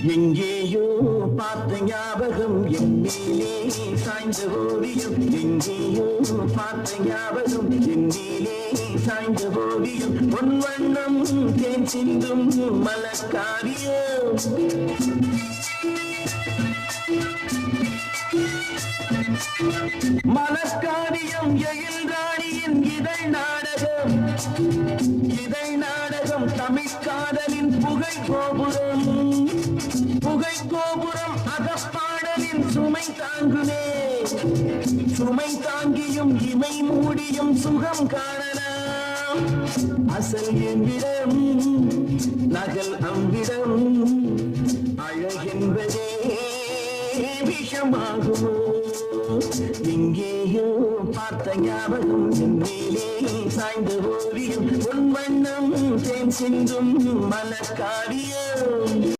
எங்கேயோ பார்த்த ஞாபகம் என் மேலே சாய்ந்த ஓவியம். எங்கேயோ பார்த்த ஞாபகம் என் மேலே சாய்ந்த ஓவியம். பொன் வண்ணம் தேன் சிந்தும் மலக்காரியம். மலக்காரியம் எழில் ராணியின் இதழ் நாடகம். இதழ் நாடகம் தமிழ்காதலின் புகை கோபுரம். புகை கோபுரம் அகப்பாடலின் சுமை தாங்குமே. சுமை தாங்கியும் இமை மூடியும் சுகம் காணலாம். அசல் எவ்விடம் நகல் அவ்விடம். அழகென்பதே விஷமாகுமோ. எங்கேயோ பார்த்த ஞாபகம் என் மேலே சாய்ந்த ஓவியம். பொன் வண்ணம் தேன் சிந்தும் மலக்காரியம்.